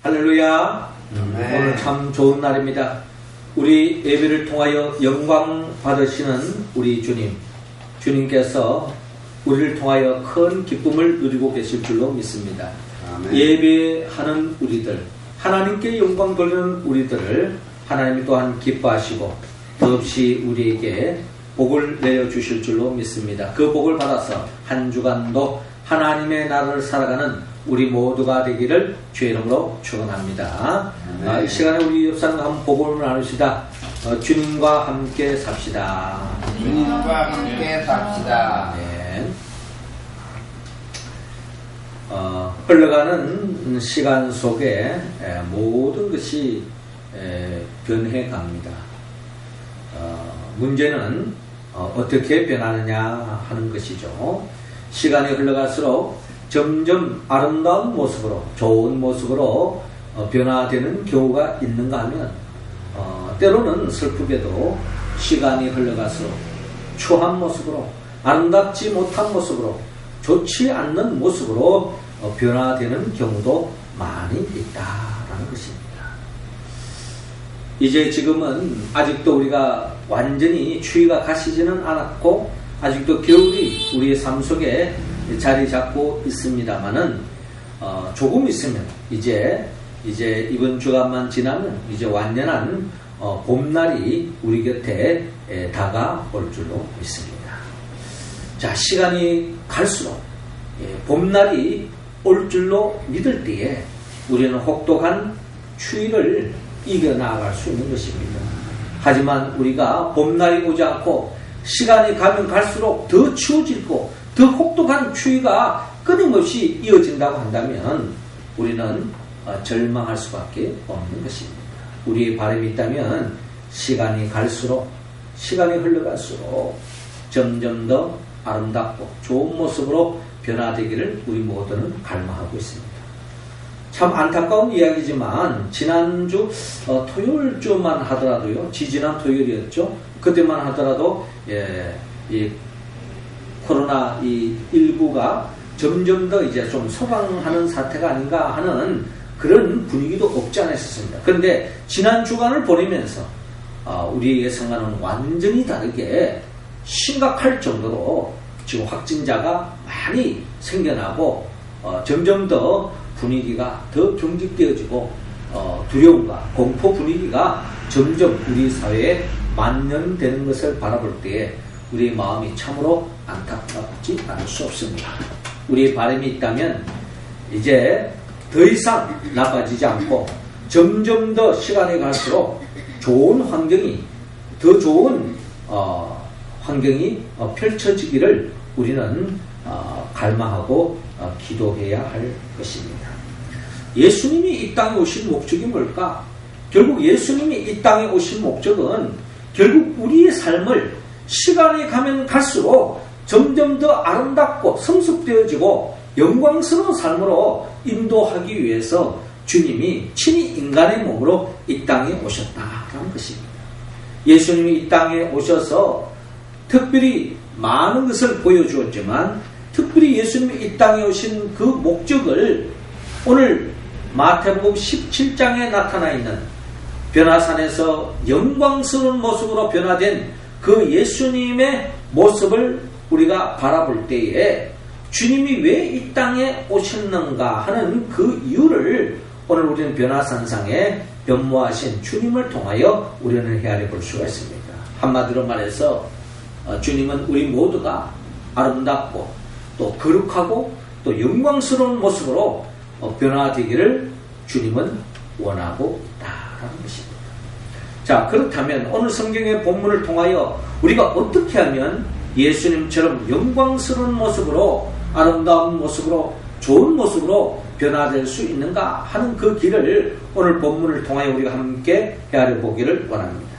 할렐루야. 오늘 참 좋은 날입니다. 우리 예배를 통하여 영광 받으시는 우리 주님께서 우리를 통하여 큰 기쁨을 누리고 계실 줄로 믿습니다. 아멘. 예배하는 우리들, 하나님께 영광 돌리는 우리들을 하나님이 또한 기뻐하시고 더없이 우리에게 복을 내려주실 줄로 믿습니다. 그 복을 받아서 한 주간도 하나님의 나라를 살아가는 우리 모두가 되기를 주의 이름으로 축원합니다. 이 시간에 우리 옆 사람과 한번 복을 나누시다. 주님과 함께 삽시다. 주님과 함께 삽시다. 네. 흘러가는 시간 속에 모든 것이 변해갑니다. 문제는 어떻게 변하느냐 하는 것이죠. 시간이 흘러갈수록 점점 아름다운 모습으로, 좋은 모습으로 변화되는 경우가 있는가 하면 때로는 슬프게도 시간이 흘러갈수록 추한 모습으로, 아름답지 못한 모습으로, 좋지 않는 모습으로 변화되는 경우도 많이 있다라는 것입니다. 이제 지금은 아직도 우리가 완전히 추위가 가시지는 않았고 아직도 겨울이 우리의 삶 속에 자리 잡고 있습니다만은 조금 있으면 이제 이번 주간만 지나면 이제 완연한 봄날이 우리 곁에 다가올 줄로 믿습니다. 자, 시간이 갈수록 봄날이 올 줄로 믿을 때에 우리는 혹독한 추위를 이겨나갈 수 있는 것입니다. 하지만 우리가 봄날이 오지 않고 시간이 가면 갈수록 더 추워지고 더 혹독한 추위가 끊임없이 이어진다고 한다면 우리는 절망할 수밖에 없는 것입니다. 우리의 바람이 있다면 시간이 흘러갈수록 점점 더 아름답고 좋은 모습으로 변화되기를 우리 모두는 갈망하고 있습니다. 참 안타까운 이야기지만 지난주 토요일주만 하더라도요, 지지난 토요일이었죠. 그때만 하더라도 이 코로나 이 일부가 점점 더 이제 좀 소강하는 사태가 아닌가 하는 그런 분위기도 없지 않아 있었습니다. 그런데 지난 주간을 보내면서 우리의 예상과는 완전히 다르게 심각할 정도로 지금 확진자가 많이 생겨나고 점점 더 분위기가 더 경직되어지고 두려움과 공포 분위기가 점점 우리 사회에 만연되는 것을 바라볼 때에 우리의 마음이 참으로 안타깝지 않을 수 없습니다. 우리의 바람이 있다면 이제 더 이상 나빠지지 않고 점점 더 시간이 갈수록 좋은 환경이, 더 좋은 환경이 펼쳐지기를 우리는 갈망하고 기도해야 할 것입니다. 예수님이 이 땅에 오신 목적이 뭘까? 결국 예수님이 이 땅에 오신 목적은 결국 우리의 삶을 시간이 가면 갈수록 점점 더 아름답고 성숙되어지고 영광스러운 삶으로 인도하기 위해서 주님이 친히 인간의 몸으로 이 땅에 오셨다라는 것입니다. 예수님이 이 땅에 오셔서 특별히 많은 것을 보여주었지만 특별히 예수님이 이 땅에 오신 그 목적을 오늘 마태복음 17장에 나타나 있는 변화산에서 영광스러운 모습으로 변화된 그 예수님의 모습을 우리가 바라볼 때에 주님이 왜 이 땅에 오셨는가 하는 그 이유를 오늘 우리는 변화산상에 변모하신 주님을 통하여 우리는 헤아려 볼 수가 있습니다. 한마디로 말해서 주님은 우리 모두가 아름답고 또 거룩하고 또 영광스러운 모습으로 변화되기를 주님은 원하고 있다라는 것입니다. 자, 그렇다면 오늘 성경의 본문을 통하여 우리가 어떻게 하면 예수님처럼 영광스러운 모습으로, 아름다운 모습으로, 좋은 모습으로 변화될 수 있는가 하는 그 길을 오늘 본문을 통하여 우리가 함께 헤아려 보기를 원합니다.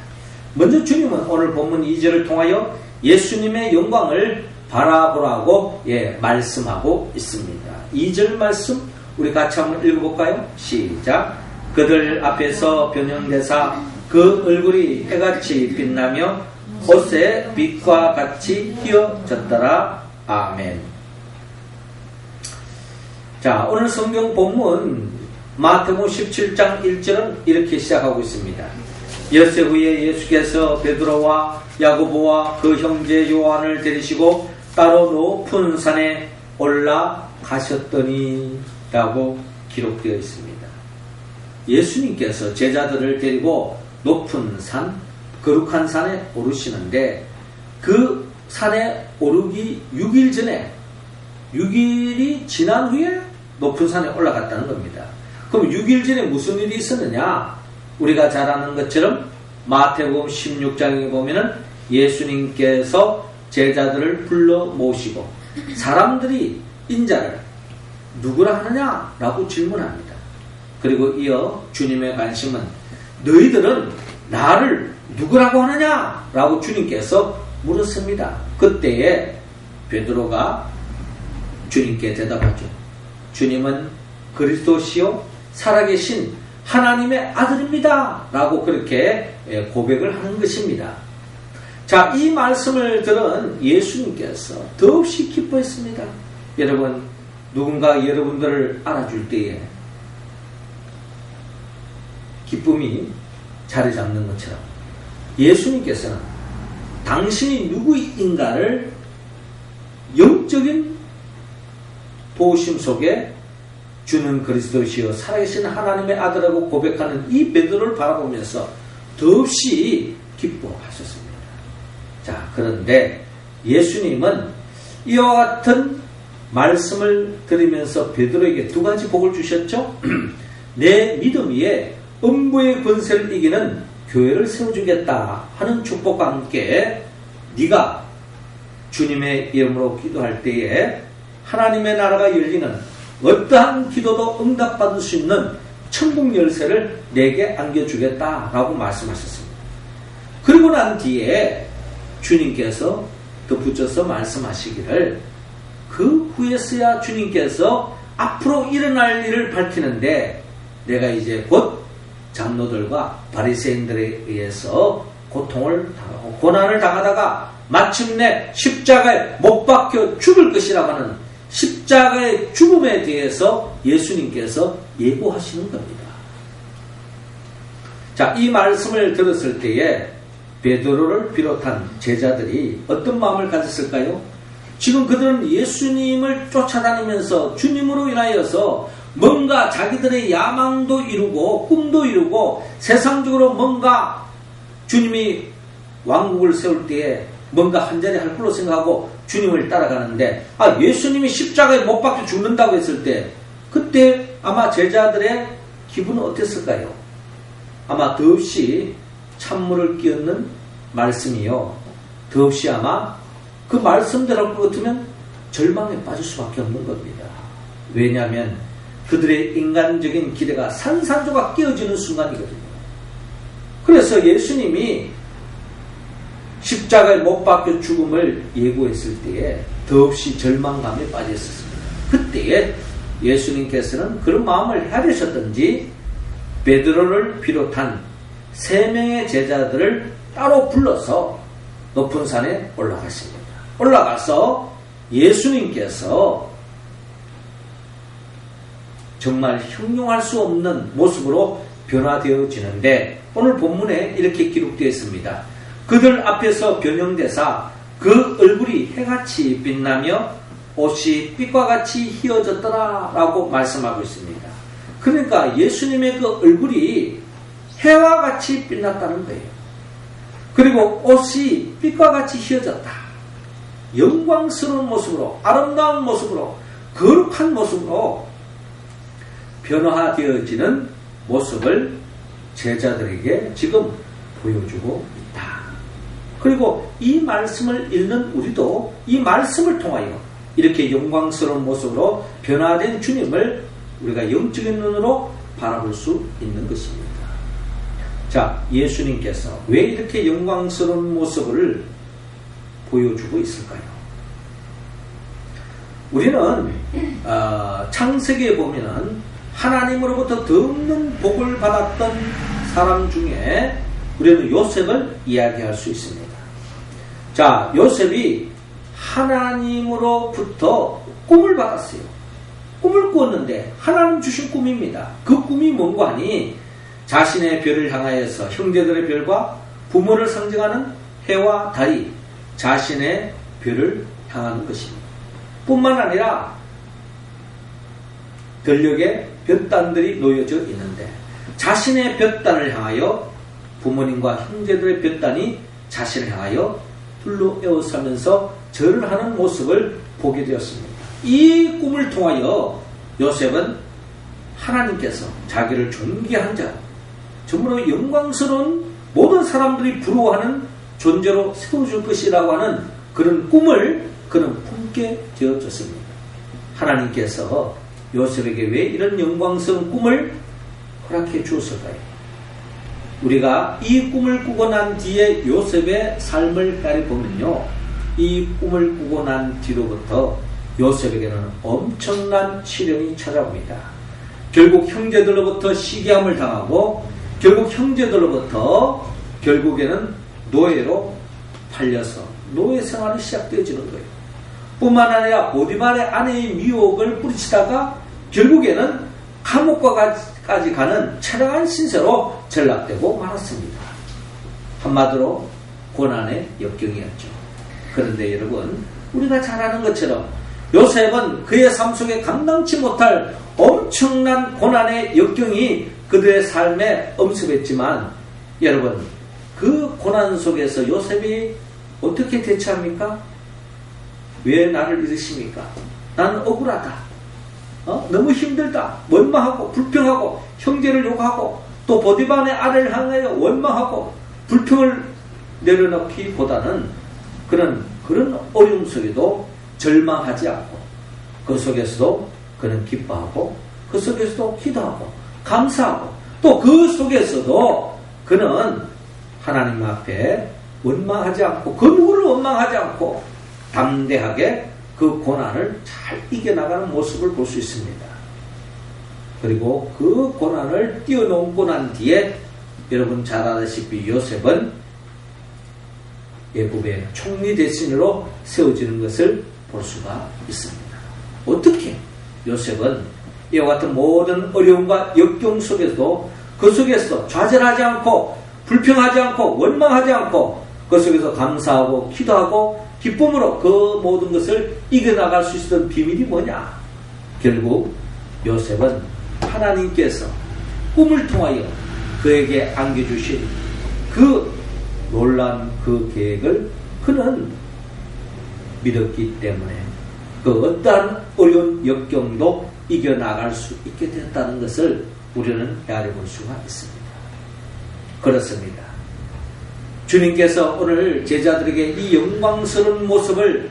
먼저 주님은 오늘 본문 2절을 통하여 예수님의 영광을 바라보라고 말씀하고 있습니다. 2절 말씀 우리 같이 한번 읽어볼까요? 시작. 그들 앞에서 변형되사 그 얼굴이 해같이 빛나며 옷의 빛과 같이 휘어졌더라. 아멘. 자, 오늘 성경 본문 마태복음 17장 1절은 이렇게 시작하고 있습니다. 엿새 후에 예수께서 베드로와 야고보와 그 형제 요한을 데리시고 따로 높은 산에 올라가셨더니 라고 기록되어 있습니다. 예수님께서 제자들을 데리고 높은 산, 거룩한 산에 오르시는데 그 산에 오르기 6일 전에 6일이 지난 후에 높은 산에 올라갔다는 겁니다. 그럼 6일 전에 무슨 일이 있었느냐? 우리가 잘 아는 것처럼 마태복음 16장에 보면은 예수님께서 제자들을 불러 모시고 사람들이 인자를 누구라 하느냐? 라고 질문합니다. 그리고 이어 주님의 관심은 너희들은 나를 누구라고 하느냐? 라고 주님께서 물었습니다. 그때에 베드로가 주님께 대답하죠. 주님은 그리스도시요 살아계신 하나님의 아들입니다. 라고 그렇게 고백을 하는 것입니다. 자, 이 말씀을 들은 예수님께서 더없이 기뻐했습니다. 여러분, 누군가 여러분들을 알아줄 때에 기쁨이 자리 잡는 것처럼 예수님께서는 당신이 누구인가를 영적인 도우심 속에 주는 그리스도시여 살아계신 하나님의 아들이라고 고백하는 이 베드로를 바라보면서 더없이 기뻐하셨습니다. 자, 그런데 예수님은 이와 같은 말씀을 들으면서 베드로에게 두 가지 복을 주셨죠. 내 믿음 위에 음부의 권세를 이기는 교회를 세워주겠다 하는 축복과 함께 네가 주님의 이름으로 기도할 때에 하나님의 나라가 열리는 어떠한 기도도 응답받을 수 있는 천국 열쇠를 내게 안겨주겠다라고 말씀하셨습니다. 그리고 난 뒤에 주님께서 덧붙여서 말씀하시기를 그 후에서야 주님께서 앞으로 일어날 일을 밝히는데 내가 이제 곧 장로들과 바리새인들에 의해서 고통을 당하고 고난을 당하다가 마침내 십자가에 못 박혀 죽을 것이라고 하는 십자가의 죽음에 대해서 예수님께서 예고하시는 겁니다. 자, 이 말씀을 들었을 때에 베드로를 비롯한 제자들이 어떤 마음을 가졌을까요? 지금 그들은 예수님을 쫓아다니면서 주님으로 인하여서 뭔가 자기들의 야망도 이루고 꿈도 이루고 세상적으로 뭔가 주님이 왕국을 세울 때에 뭔가 한자리 할 걸로 생각하고 주님을 따라가는데 예수님이 십자가에 못 박혀 죽는다고 했을 때 그때 아마 제자들의 기분은 어땠을까요? 아마 더없이 찬물을 끼얹는 말씀이요. 더없이 아마 그 말씀대로 할 것 같으면 절망에 빠질 수밖에 없는 겁니다. 왜냐하면 그들의 인간적인 기대가 산산조각 깨어지는 순간이거든요. 그래서 예수님이 십자가에 못 박혀 죽음을 예고했을 때에 더없이 절망감에 빠졌습니다. 그때에 예수님께서는 그런 마음을 헤아리셨던지 베드로를 비롯한 3명의 제자들을 따로 불러서 높은 산에 올라갔습니다. 올라가서 예수님께서 정말 형용할 수 없는 모습으로 변화되어지는데 오늘 본문에 이렇게 기록되어 있습니다. 그들 앞에서 변형되사 그 얼굴이 해같이 빛나며 옷이 빛과 같이 휘어졌더라 라고 말씀하고 있습니다. 그러니까 예수님의 그 얼굴이 해와 같이 빛났다는 거예요. 그리고 옷이 빛과 같이 휘어졌다. 영광스러운 모습으로, 아름다운 모습으로, 거룩한 모습으로 변화되어지는 모습을 제자들에게 지금 보여주고 있다. 그리고 이 말씀을 읽는 우리도 이 말씀을 통하여 이렇게 영광스러운 모습으로 변화된 주님을 우리가 영적인 눈으로 바라볼 수 있는 것입니다. 자, 예수님께서 왜 이렇게 영광스러운 모습을 보여주고 있을까요? 우리는 창세기에 보면은 하나님으로부터 더 없는 복을 받았던 사람 중에 우리는 요셉을 이야기할 수 있습니다. 자, 요셉이 하나님으로부터 꿈을 받았어요. 꿈을 꾸었는데 하나님 주신 꿈입니다. 그 꿈이 뭔가 하니 자신의 별을 향하여서 형제들의 별과 부모를 상징하는 해와 달이 자신의 별을 향하는 것입니다. 뿐만 아니라 들녘에 볕단들이 놓여져 있는데 자신의 볕단을 향하여 부모님과 형제들의 볕단이 자신을 향하여 불로 에워싸면서 절을 하는 모습을 보게 되었습니다. 이 꿈을 통하여 요셉은 하나님께서 자기를 존귀한 자, 정말로 영광스러운 모든 사람들이 부러워하는 존재로 세워줄 것이라고 하는 그런 꿈을 그는 품게 되어졌습니다. 하나님께서 요셉에게 왜 이런 영광스러운 꿈을 허락해 주었을까요? 우리가 이 꿈을 꾸고 난 뒤에 요셉의 삶을 가려보면요, 이 꿈을 꾸고 난 뒤로부터 요셉에게는 엄청난 시련이 찾아옵니다. 결국 형제들로부터 시기함을 당하고 결국 형제들로부터 결국에는 노예로 팔려서 노예 생활이 시작되어지는 거예요. 뿐만 아니라 보디발의 아내의 미혹을 뿌리치다가 결국에는 감옥까지 가는 처량한 신세로 전락되고 말았습니다. 한마디로 고난의 역경이었죠. 그런데 여러분, 우리가 잘 아는 것처럼 요셉은 그의 삶 속에 감당치 못할 엄청난 고난의 역경이 그들의 삶에 엄습했지만 여러분, 그 고난 속에서 요셉이 어떻게 대처합니까? 왜 나를 잃으십니까? 나는 억울하다. 너무 힘들다. 원망하고 불평하고 형제를 욕하고 또 보디발의 아내를 향하여 원망하고 불평을 내려놓기보다는 그런 어려움 속에도 절망하지 않고 그 속에서도 그는 기뻐하고 그 속에서도 기도하고 감사하고 또 그 속에서도 그는 하나님 앞에 원망하지 않고 그 누구를 원망하지 않고 담대하게 그 고난을 잘 이겨나가는 모습을 볼 수 있습니다. 그리고 그 고난을 뛰어넘고 난 뒤에 여러분 잘 아다시피 요셉은 애굽의 총리 대신으로 세워지는 것을 볼 수가 있습니다. 어떻게 요셉은 이와 같은 모든 어려움과 역경 속에서도 그 속에서 좌절하지 않고 불평하지 않고 원망하지 않고 그 속에서 감사하고 기도하고 기쁨으로 그 모든 것을 이겨나갈 수 있었던 비밀이 뭐냐? 결국 요셉은 하나님께서 꿈을 통하여 그에게 안겨주신 그 놀라운 그 계획을 그는 믿었기 때문에 그 어떠한 어려운 역경도 이겨나갈 수 있게 됐다는 것을 우리는 헤아려 볼 수가 있습니다. 그렇습니다. 주님께서 오늘 제자들에게 이 영광스러운 모습을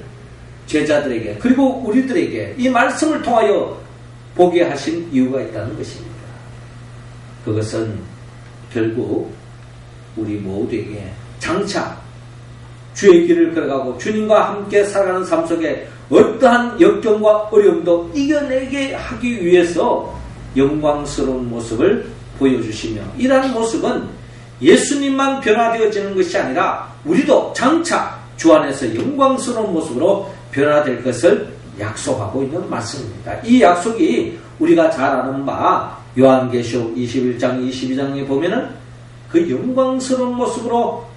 제자들에게 그리고 우리들에게 이 말씀을 통하여 보게 하신 이유가 있다는 것입니다. 그것은 결국 우리 모두에게 장차 주의 길을 걸어가고 주님과 함께 살아가는 삶 속에 어떠한 역경과 어려움도 이겨내게 하기 위해서 영광스러운 모습을 보여주시며, 이러한 모습은 예수님만 변화되어지는 것이 아니라 우리도 장차 주 안에서 영광스러운 모습으로 변화될 것을 약속하고 있는 말씀입니다. 이 약속이 우리가 잘 아는 바 요한계시록 21장 22장에 보면은 그 영광스러운 모습으로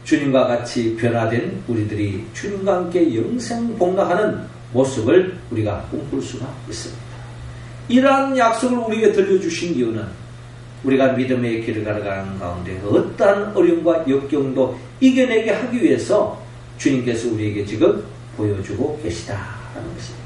주님과 같이 변화된 우리들이 주님과 함께 영생복락하는 모습을 우리가 꿈꿀 수가 있습니다. 이러한 약속을 우리에게 들려주신 이유는 우리가 믿음의 길을 걸어가는 가운데 어떠한 어려움과 역경도 이겨내게 하기 위해서 주님께서 우리에게 지금 보여주고 계시다라는 것입니다.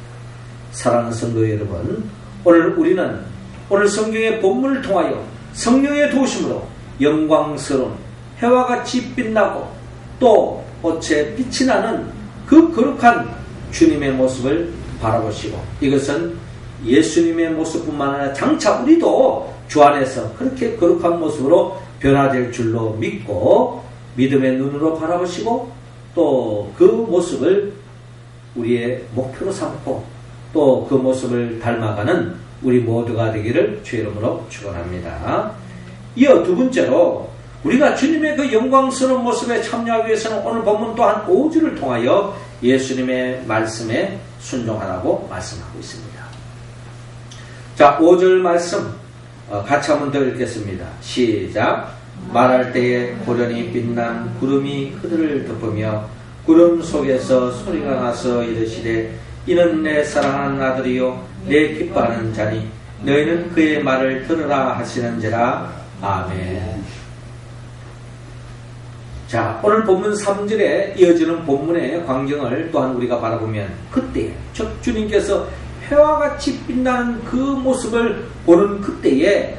사랑하는 성도 여러분, 오늘 성경의 본문을 통하여 성령의 도우심으로 영광스러운 해와 같이 빛나고 또 꽃에 빛이 나는 그 거룩한 주님의 모습을 바라보시고, 이것은 예수님의 모습뿐만 아니라 장차 우리도 주 안에서 그렇게 거룩한 모습으로 변화될 줄로 믿고 믿음의 눈으로 바라보시고 또 그 모습을 우리의 목표로 삼고 또 그 모습을 닮아가는 우리 모두가 되기를 주의 이름으로 축원합니다. 이어 두 번째로 우리가 주님의 그 영광스러운 모습에 참여하기 위해서는 오늘 본문 또한 5주를 통하여 예수님의 말씀에 순종하라고 말씀하고 있습니다. 자, 5절 말씀 같이 한번 더 읽겠습니다. 시작. 말할 때에 고련히 빛난 구름이 그들을 덮으며 구름 속에서 소리가 나서 이르시되 이는 내 사랑하는 아들이요 내 기뻐하는 자니 너희는 그의 말을 들으라 하시는지라. 아멘. 자, 오늘 본문 3절에 이어지는 본문의 광경을 또한 우리가 바라보면 그때 즉 주님께서 해와 같이 빛나는 그 모습을 보는 그때에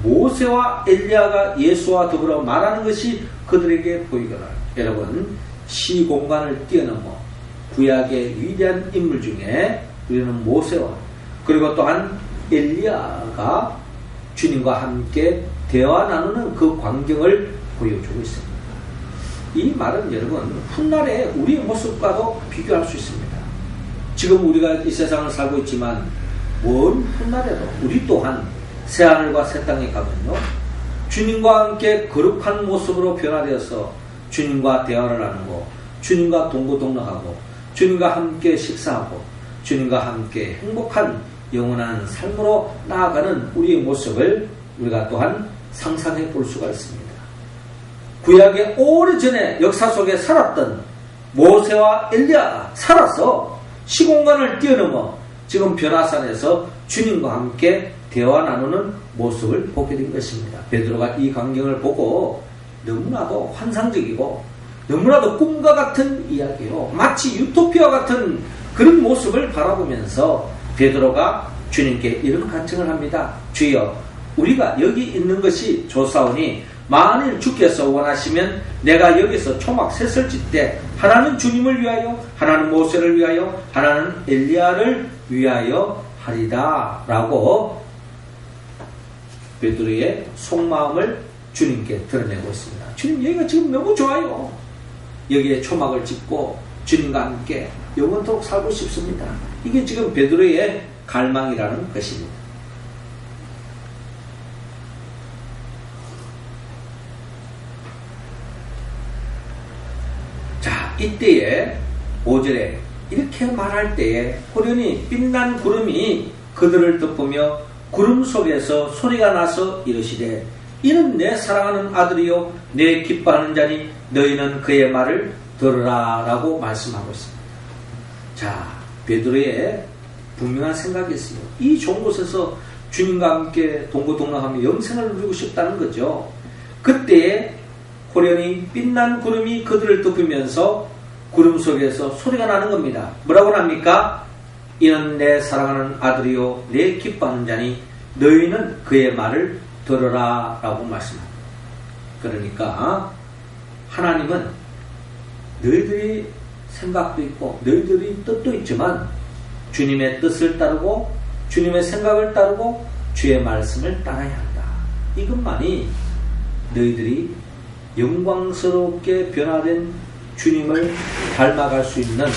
모세와 엘리야가 예수와 더불어 말하는 것이 그들에게 보이거나, 여러분 시공간을 뛰어넘어 구약의 위대한 인물 중에 우리는 모세와 그리고 또한 엘리야가 주님과 함께 대화 나누는 그 광경을 보여주고 있습니다. 이 말은 여러분 훗날의 우리의 모습과도 비교할 수 있습니다. 지금 우리가 이 세상을 살고 있지만 먼 훗날에도 우리 또한 새하늘과 새 땅에 가면요 주님과 함께 거룩한 모습으로 변화되어서 주님과 대화를 나누고 주님과 동고동락하고 주님과 함께 식사하고 주님과 함께 행복한 영원한 삶으로 나아가는 우리의 모습을 우리가 또한 상상해 볼 수가 있습니다. 구약의 오래전에 역사 속에 살았던 모세와 엘리야가 살아서 시공간을 뛰어넘어 지금 변화산에서 주님과 함께 대화 나누는 모습을 보게 된 것입니다. 베드로가 이 광경을 보고 너무나도 환상적이고 너무나도 꿈과 같은 이야기로 마치 유토피아 같은 그런 모습을 바라보면서 베드로가 주님께 이런 간청을 합니다. 주여, 우리가 여기 있는 것이 좋사오니 만일 주께서 원하시면 내가 여기서 초막 셋을 짓되 하나는 주님을 위하여, 하나는 모세를 위하여, 하나는 엘리야를 위하여 하리다 라고 베드로의 속마음을 주님께 드러내고 있습니다. 주님, 여기가 지금 너무 좋아요. 여기에 초막을 짓고 주님과 함께 영원토록 살고 싶습니다. 이게 지금 베드로의 갈망이라는 것입니다. 자, 이때에 5절에 이렇게 말할 때에 호련히 빛난 구름이 그들을 덮으며 구름 속에서 소리가 나서 이르시되 이는 내 사랑하는 아들이요 내 기뻐하는 자니 너희는 그의 말을 들으라 라고 말씀하고 있습니다. 자, 베드로의 분명한 생각이 있어요. 이 좋은 곳에서 주님과 함께 동고동락하며 영생을 누리고 싶다는 거죠. 그때에 호련히 빛난 구름이 그들을 덮으면서 구름 속에서 소리가 나는 겁니다. 뭐라고 합니까? 이는 내 사랑하는 아들이요 내 기뻐하는 자니 너희는 그의 말을 들으라 라고 말씀합니다. 그러니까 하나님은 너희들이 생각도 있고 너희들이 뜻도 있지만 주님의 뜻을 따르고 주님의 생각을 따르고 주의 말씀을 따라야 한다. 이것만이 너희들이 영광스럽게 변화된 주님을 닮아갈 수 있는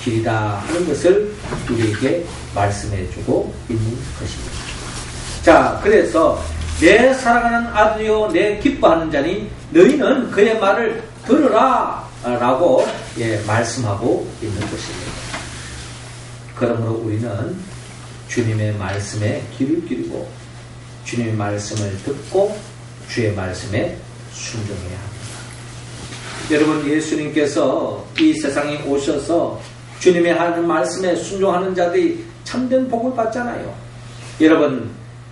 길이다 하는 것을 우리에게 말씀해주고 있는 것입니다. 자, 그래서 내 사랑하는 아들이요 내 기뻐하는 자니 너희는 그의 말을 들으라 라고 말씀하고 있는 것입니다. 그러므로 우리는 주님의 말씀에 귀를 기울이고 주님의 말씀을 듣고 주의 말씀에 순종해야 합니다. 여러분, 예수님께서 이 세상에 오셔서 주님의 하는 말씀에 순종하는 자들이 참된 복을 받잖아요. 여러분,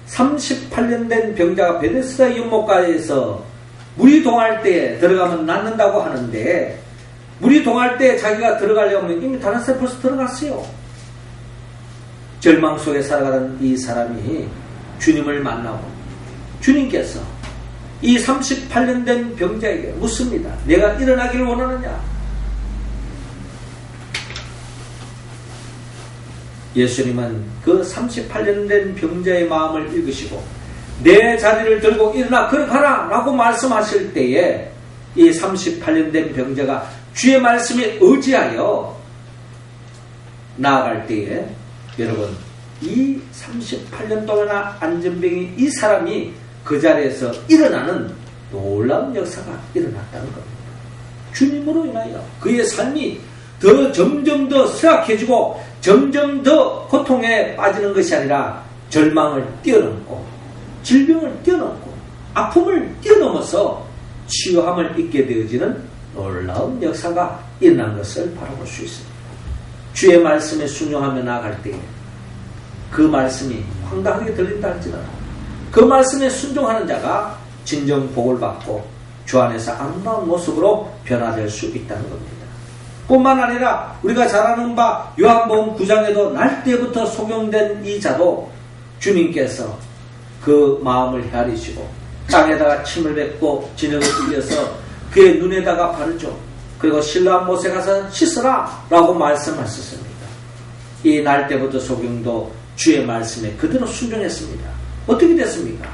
38년 된 병자가 베데스다 연못가에서 물이 동할 때 들어가면 낫는다고 하는데 물이 동할 때 자기가 들어가려면 이미 다른 사람이 벌써 들어갔어요. 절망 속에 살아가던 이 사람이 주님을 만나고 주님께서 이 38년 된 병자에게 묻습니다. 내가 일어나기를 원하느냐? 예수님은 그 38년 된 병자의 마음을 읽으시고 내 자리를 들고 일어나 걸어가라 라고 말씀하실 때에 이 38년 된 병자가 주의 말씀에 의지하여 나아갈 때에 여러분, 이 38년 동안 안전병이 이 사람이 그 자리에서 일어나는 놀라운 역사가 일어났다는 겁니다. 주님으로 인하여 그의 삶이 더 점점 더 쇠약해지고 점점 더 고통에 빠지는 것이 아니라 절망을 뛰어넘고 질병을 뛰어넘고 아픔을 뛰어넘어서 치유함을 입게 되어지는 놀라운 역사가 일어난 것을 바라볼 수 있습니다. 주의 말씀에 순종하며 나아갈 때에 그 말씀이 황당하게 들린다 할지라도 그 말씀에 순종하는 자가 진정 복을 받고 주 안에서 아름다운 모습으로 변화될 수 있다는 겁니다. 뿐만 아니라 우리가 잘 아는 바 요한복음 9장에도 날 때부터 소경된 이 자도 주님께서 그 마음을 헤아리시고 땅에다가 침을 뱉고 진흙을 흘려서 그의 눈에다가 바르죠. 그리고 실로암 못에 가서 씻으라 라고 말씀하셨습니다. 이 날 때부터 소경도 주의 말씀에 그대로 순종했습니다. 어떻게 됐습니까?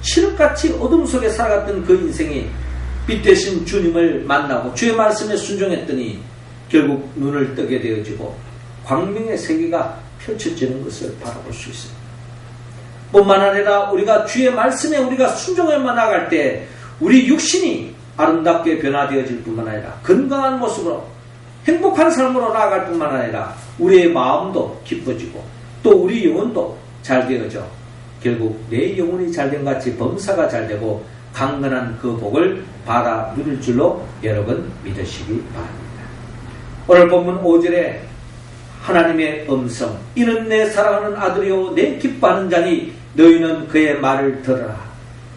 칠흑같이 어둠 속에 살아갔던 그 인생이 빛 대신 주님을 만나고 주의 말씀에 순종했더니 결국 눈을 뜨게 되어지고 광명의 세계가 펼쳐지는 것을 바라볼 수 있습니다. 뿐만 아니라 우리가 주의 말씀에 우리가 순종해만 나갈 때 우리 육신이 아름답게 변화되어질 뿐만 아니라 건강한 모습으로 행복한 삶으로 나아갈 뿐만 아니라 우리의 마음도 기뻐지고 또 우리 영혼도 잘 되어져 결국 내 영혼이 잘된 같이 범사가 잘되고 강건한 그 복을 받아 누릴 줄로 여러분 믿으시기 바랍니다. 오늘 본문 5절에 하나님의 음성 이는 내 사랑하는 아들이요 내 기뻐하는 자니 너희는 그의 말을 들으라.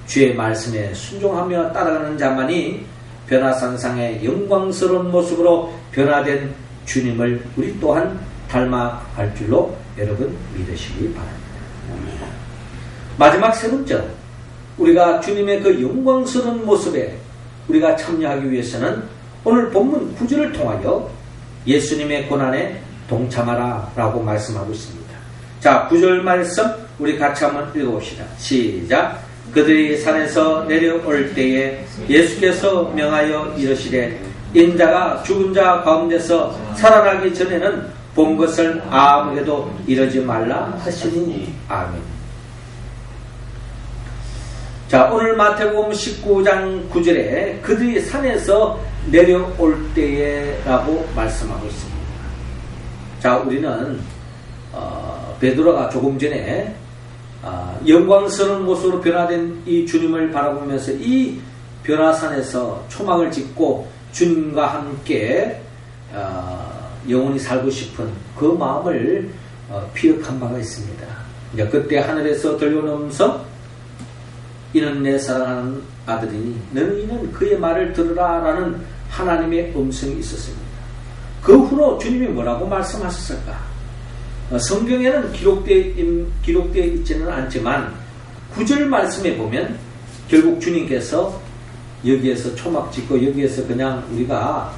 주의 말씀에 순종하며 따라가는 자만이 변화상상의 영광스러운 모습으로 변화된 주님을 우리 또한 닮아갈 줄로 여러분 믿으시기 바랍니다. 마지막 세 번째, 우리가 주님의 그 영광스러운 모습에 우리가 참여하기 위해서는 오늘 본문 9절을 통하여 예수님의 고난에 동참하라 라고 말씀하고 있습니다. 자, 9절 말씀 우리 같이 한번 읽어봅시다. 시작. 그들이 산에서 내려올 때에 예수께서 명하여 이르시되 인자가 죽은 자 가운데서 살아나기 전에는 본 것을 아무에게도 이르지 말라 하시니 아멘. 자, 오늘 마태복음 19장 9절에 그들이 산에서 내려올 때에 라고 말씀하고 있습니다. 자, 우리는 베드로가 조금 전에 영광스러운 모습으로 변화된 이 주님을 바라보면서 이 변화산에서 초막을 짓고 주님과 함께 영원히 살고 싶은 그 마음을 피력한 바가 있습니다. 이제 그때 하늘에서 들려오는 음성 이는 내 사랑하는 아들이니 너희는 그의 말을 들으라 라는 하나님의 음성이 있었습니다. 그 후로 주님이 뭐라고 말씀하셨을까? 성경에는 기록되어 있지는 않지만 9절 말씀에 보면 결국 주님께서 여기에서 초막 짓고 여기에서 그냥 우리가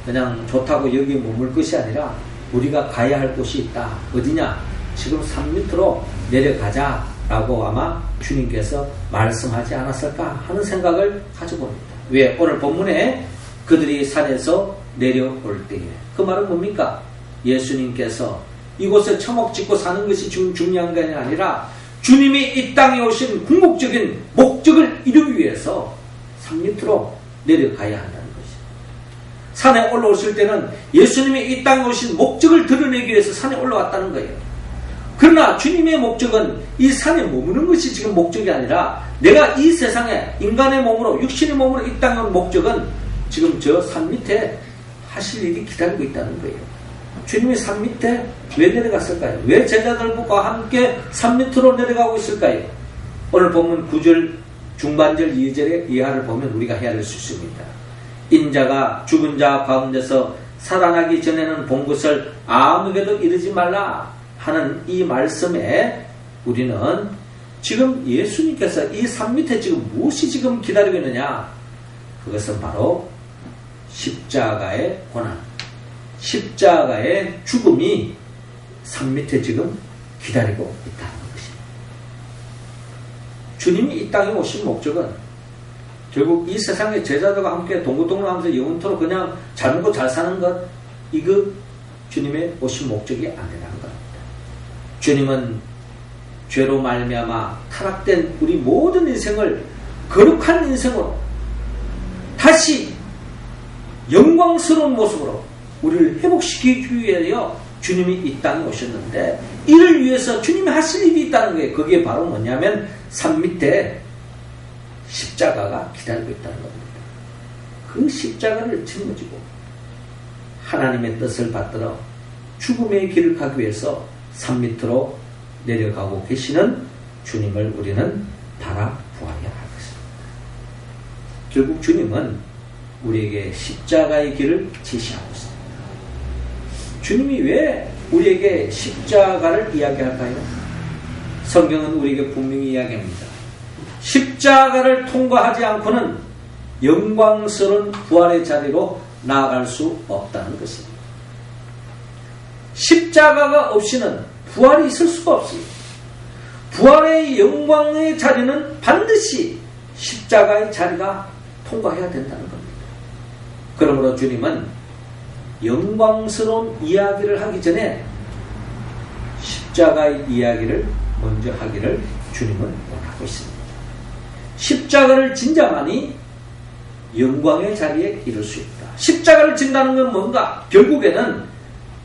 그냥 좋다고 여기에 머물 것이 아니라 우리가 가야 할 곳이 있다. 어디냐? 지금 산 밑으로 내려가자 라고 아마 주님께서 말씀하지 않았을까 하는 생각을 가져봅니다. 왜? 오늘 본문에 그들이 산에서 내려올 때에 그 말은 뭡니까? 예수님께서 이곳에 처먹 짓고 사는 것이 중요한 것이 아니라 주님이 이 땅에 오신 궁극적인 목적을 이루기 위해서 산 밑으로 내려가야 한다는 것입니다. 산에 올라오실 때는 예수님이 이 땅에 오신 목적을 드러내기 위해서 산에 올라왔다는 거예요. 그러나 주님의 목적은 이 산에 머무는 것이 지금 목적이 아니라 내가 이 세상에 인간의 몸으로 육신의 몸으로 이 땅에 온 목적은 지금 저 산 밑에 하실 일이 기다리고 있다는 거예요. 주님이 산 밑에 왜 내려갔을까요? 왜 제자들과 함께 산 밑으로 내려가고 있을까요? 오늘 보면 9절 중반절 2절의 이하를 보면 우리가 헤아릴 수 있습니다. 인자가 죽은 자 가운데서 살아나기 전에는 본 것을 아무에게도 이르지 말라 하는 이 말씀에 우리는 지금 예수님께서 이 산 밑에 지금 무엇이 지금 기다리고 있느냐? 그것은 바로 십자가의 고난, 십자가의 죽음이 산 밑에 지금 기다리고 있다는 것입니다. 주님이 이 땅에 오신 목적은 결국 이 세상의 제자들과 함께 동고동락하면서 영원토록 그냥 잘 먹고 잘 사는 것, 이거 주님의 오신 목적이 아니라는 겁니다. 주님은 죄로 말미암아 타락된 우리 모든 인생을 거룩한 인생으로 다시 영광스러운 모습으로 우리를 회복시키기 위하여 주님이 이 땅에 오셨는데 이를 위해서 주님이 하실 일이 있다는 거예요. 그게 바로 뭐냐면 산 밑에 십자가가 기다리고 있다는 겁니다. 그 십자가를 짊어지고 하나님의 뜻을 받들어 죽음의 길을 가기 위해서 산 밑으로 내려가고 계시는 주님을 우리는 바라보아야 할 것입니다. 결국 주님은 우리에게 십자가의 길을 제시하고 있습니다. 주님이 왜 우리에게 십자가를 이야기할까요? 성경은 우리에게 분명히 이야기합니다. 십자가를 통과하지 않고는 영광스러운 부활의 자리로 나아갈 수 없다는 것입니다. 십자가가 없이는 부활이 있을 수가 없어요. 부활의 영광의 자리는 반드시 십자가의 자리가 통과해야 된다는 겁니다. 그러므로 주님은 영광스러운 이야기를 하기 전에 십자가의 이야기를 먼저 하기를 주님은 원하고 있습니다. 십자가를 진자만이 영광의 자리에 이를 수 있다. 십자가를 진다는 건 뭔가? 결국에는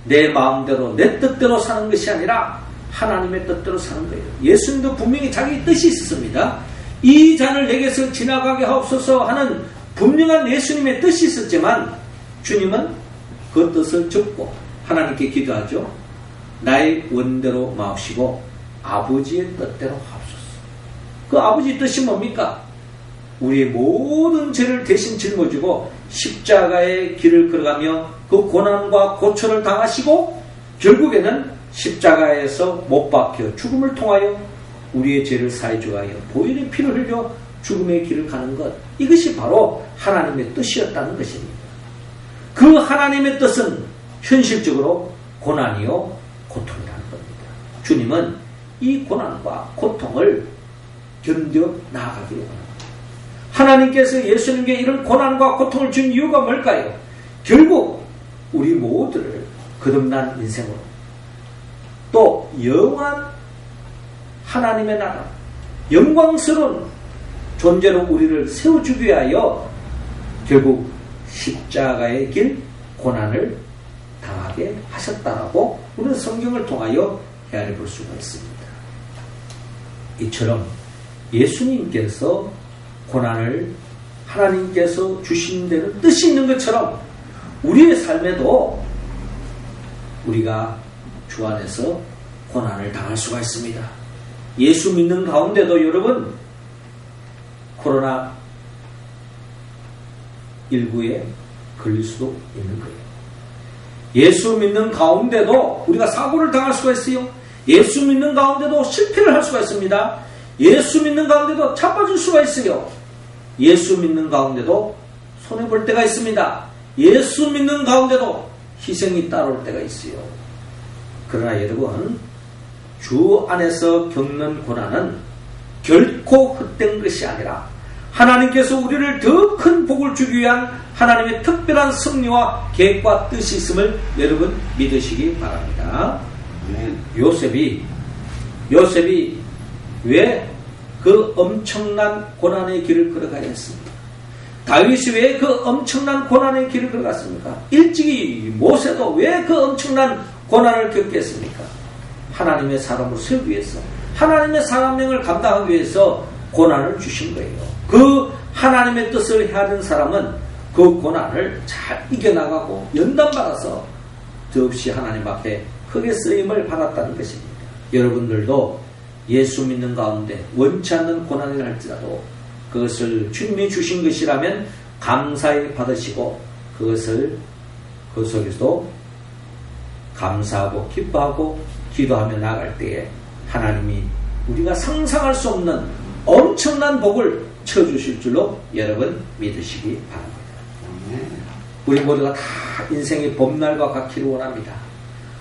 내 마음대로 내 뜻대로 사는 것이 아니라 하나님의 뜻대로 사는 거예요. 예수님도 분명히 자기 뜻이 있었습니다. 이 잔을 내게서 지나가게 하옵소서 하는 분명한 예수님의 뜻이 있었지만 주님은 그 뜻을 접고 하나님께 기도하죠. 나의 원대로 마옵시고 아버지의 뜻대로 하옵소서. 그 아버지의 뜻이 뭡니까? 우리의 모든 죄를 대신 짊어지고 십자가의 길을 걸어가며 그 고난과 고초를 당하시고 결국에는 십자가에서 못 박혀 죽음을 통하여 우리의 죄를 사해 주하여 보혈의 피를 흘려 죽음의 길을 가는 것, 이것이 바로 하나님의 뜻이었다는 것입니다. 그 하나님의 뜻은 현실적으로 고난이요 고통이라는 겁니다. 주님은 이 고난과 고통을 견뎌 나아가기를 원합니다. 하나님께서 예수님께 이런 고난과 고통을 준 이유가 뭘까요? 결국 우리 모두를 거듭난 인생으로 또 영원한 하나님의 나라, 영광스러운 존재로 우리를 세워주기 위하여 결국 십자가의 길, 고난을 당하게 하셨다라고 우리는 성경을 통하여 헤아려 볼 수가 있습니다. 이처럼 예수님께서 고난을 하나님께서 주신 대로 뜻이 있는 것처럼 우리의 삶에도 우리가 주 안에서 고난을 당할 수가 있습니다. 예수 믿는 가운데도 여러분 코로나19에 걸릴 수도 있는 거예요. 예수 믿는 가운데도 우리가 사고를 당할 수가 있어요. 예수 믿는 가운데도 실패를 할 수가 있습니다. 예수 믿는 가운데도 자빠질 수가 있어요. 예수 믿는 가운데도 손해볼 때가 있습니다. 예수 믿는 가운데도 희생이 따라올 때가 있어요. 그러나 여러분, 주 안에서 겪는 고난은 결코 헛된 것이 아니라 하나님께서 우리를 더 큰 복을 주기 위한 하나님의 특별한 섭리와 계획과 뜻이 있음을 여러분 믿으시기 바랍니다. 요셉이 왜 그 엄청난 고난의 길을 걸어가야 했습니까? 다윗이 왜 그 엄청난 고난의 길을 걸어갔습니까? 일찍이 모세도 왜 그 엄청난 고난을 겪겠습니까? 하나님의 사람을 세우기 위해서, 하나님의 사람명을 감당하기 위해서 고난을 주신 거예요. 그 하나님의 뜻을 헤아린 사람은 그 고난을 잘 이겨나가고 연단받아서 더없이 하나님 앞에 크게 쓰임을 받았다는 것입니다. 여러분들도 예수 믿는 가운데 원치 않는 고난을 할지라도 그것을 주님이 주신 것이라면 감사히 받으시고 그 속에서도 감사하고 기뻐하고 기도하며 나아갈 때에 하나님이 우리가 상상할 수 없는 엄청난 복을 쳐주실 줄로 여러분 믿으시기 바랍니다. 우리 모두가 다 인생의 봄날과 같기를 원합니다.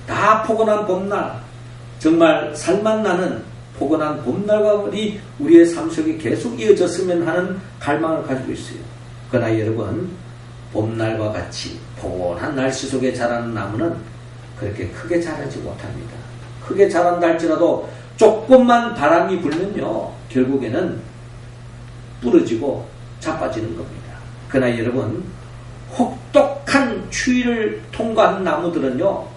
다 포근한 봄날, 정말 살만 나는 포근한 봄날과 우리의 삶 속에 계속 이어졌으면 하는 갈망을 가지고 있어요. 그러나 여러분, 봄날과 같이 포근한 날씨 속에 자라는 나무는 그렇게 크게 자라지 못합니다. 크게 자란다 할지라도 조금만 바람이 불면요, 결국에는 부러지고 자빠지는 겁니다. 그러나 여러분, 혹독한 추위를 통과한 나무들은요,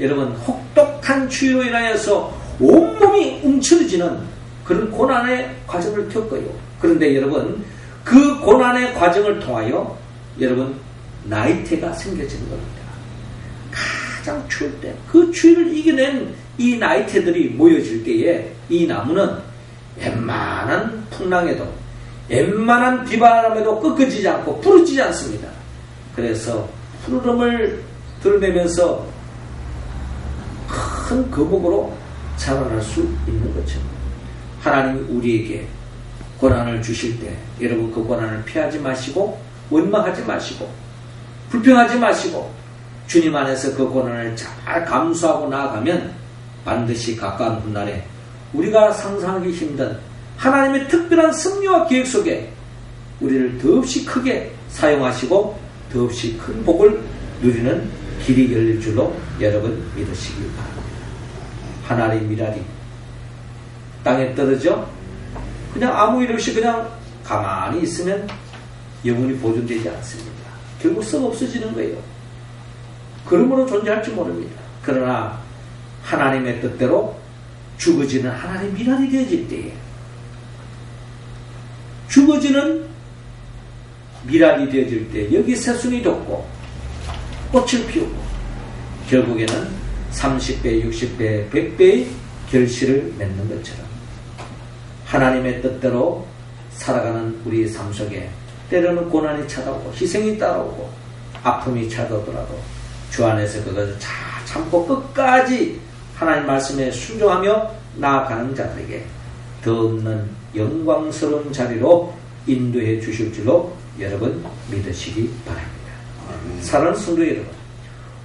여러분, 혹독한 추위로 인하여서 온몸이 움츠러지는 그런 고난의 과정을 겪어요. 그런데 여러분, 그 고난의 과정을 통하여 여러분, 나이테가 생겨지는 겁니다. 가장 추울 때, 그 추위를 이겨낸 이 나이테들이 모여질 때에 이 나무는 웬만한 풍랑에도, 웬만한 비바람에도 꺾어지지 않고 부러지지 않습니다. 그래서 푸르름을 들내면서 큰 거목으로 자라날 수 있는 것처럼, 하나님이 우리에게 고난을 주실 때 여러분, 그 고난을 피하지 마시고 원망하지 마시고 불평하지 마시고 주님 안에서 그 고난을 잘 감수하고 나아가면 반드시 가까운 훗날에 우리가 상상하기 힘든 하나님의 특별한 섭리와 계획 속에 우리를 더없이 크게 사용하시고 더없이 큰 복을 누리는 길이 열릴 줄로 여러분 믿으시기 바랍니다. 하나의 미랄이 땅에 떨어져 그냥 아무 일 없이 그냥 가만히 있으면 영원히 보존되지 않습니다. 결국 썩 없어지는 거예요. 그러므로 존재할지 모릅니다. 그러나 하나님의 뜻대로 죽어지는 하나님의 미랄이 되어질 때에, 죽어지는 미랄이 되어질 때 여기 새순이 돋고 꽃을 피우고 결국에는 30배, 60배, 100배의 결실을 맺는 것처럼 하나님의 뜻대로 살아가는 우리의 삶 속에 때로는 고난이 찾아오고 희생이 따라오고 아픔이 찾아오더라도 주 안에서 그것을 잘 참고 끝까지 하나님 말씀에 순종하며 나아가는 자들에게 더 없는 영광스러운 자리로 인도해 주실 줄로 여러분 믿으시기 바랍니다. 사랑하는 성도 여러분,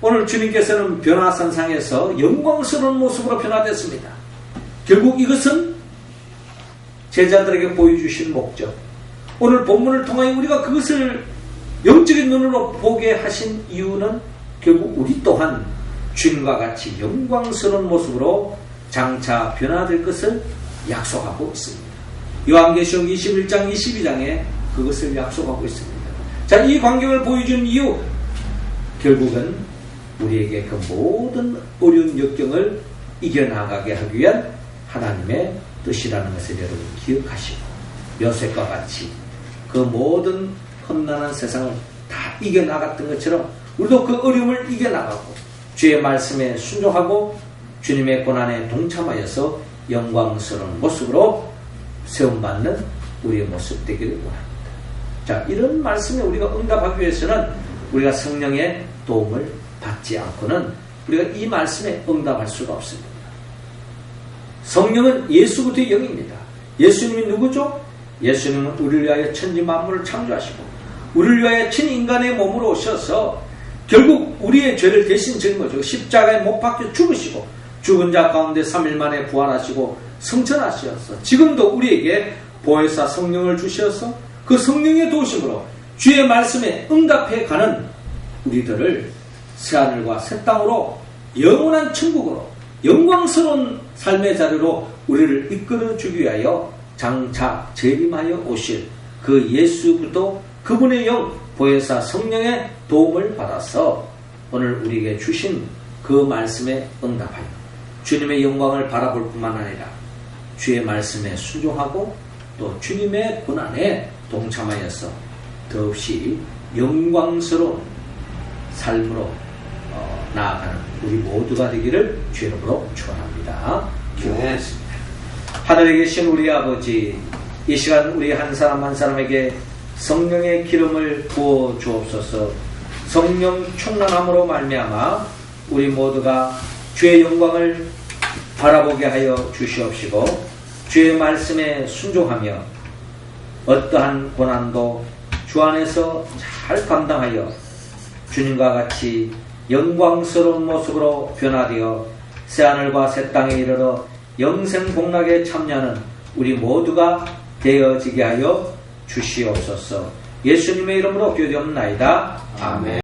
오늘 주님께서는 변화산상에서 영광스러운 모습으로 변화됐습니다. 결국 이것은 제자들에게 보여주신 목적, 오늘 본문을 통하여 우리가 그것을 영적인 눈으로 보게 하신 이유는 결국 우리 또한 주님과 같이 영광스러운 모습으로 장차 변화될 것을 약속하고 있습니다. 요한계시록 21장 22장에 그것을 약속하고 있습니다. 자, 이 광경을 보여주는 이유, 결국은 우리에게 그 모든 어려운 역경을 이겨나가게 하기 위한 하나님의 뜻이라는 것을 여러분 기억하시고, 요셉과 같이 그 모든 험난한 세상을 다 이겨나갔던 것처럼 우리도 그 어려움을 이겨나가고 주의 말씀에 순종하고 주님의 고난에 동참하여서 영광스러운 모습으로 세움받는 우리의 모습 되기를 원합니다. 자, 이런 말씀에 우리가 응답하기 위해서는 우리가 성령의 도움을 받지 않고는 우리가 이 말씀에 응답할 수가 없습니다. 성령은 예수부터의 영입니다. 예수님이 누구죠? 예수님은 우리를 위하여 천지 만물을 창조하시고 우리를 위하여 친인간의 몸으로 오셔서 결국 우리의 죄를 대신 짊어지고 십자가에 못 박혀 죽으시고 죽은 자 가운데 3일 만에 부활하시고 승천하셔서 지금도 우리에게 보혜사 성령을 주셔서 그 성령의 도우심으로 주의 말씀에 응답해 가는 우리들을 새하늘과 새 땅으로 영원한 천국으로 영광스러운 삶의 자리로 우리를 이끌어 주기 위하여 장차 재림하여 오실 그 예수부터 그분의 영 보혜사 성령의 도움을 받아서 오늘 우리에게 주신 그 말씀에 응답하여 주님의 영광을 바라볼 뿐만 아니라 주의 말씀에 순종하고 또 주님의 고난에 동참하여서 더없이 영광스러운 삶으로 나아가는 우리 모두가 되기를 주의 이름으로 축원합니다. 기도하겠습니다. 하늘에 계신 우리 아버지, 이 시간 우리 한 사람 한 사람에게 성령의 기름을 부어 주옵소서. 성령 충만함으로 말미암아 우리 모두가 주의 영광을 바라보게 하여 주시옵시고 주의 말씀에 순종하며 어떠한 고난도 주 안에서 잘 감당하여 주님과 같이 영광스러운 모습으로 변화되어 새하늘과 새 땅에 이르러 영생복락에 참여하는 우리 모두가 되어지게 하여 주시옵소서. 예수님의 이름으로 기도하옵나이다. 아멘.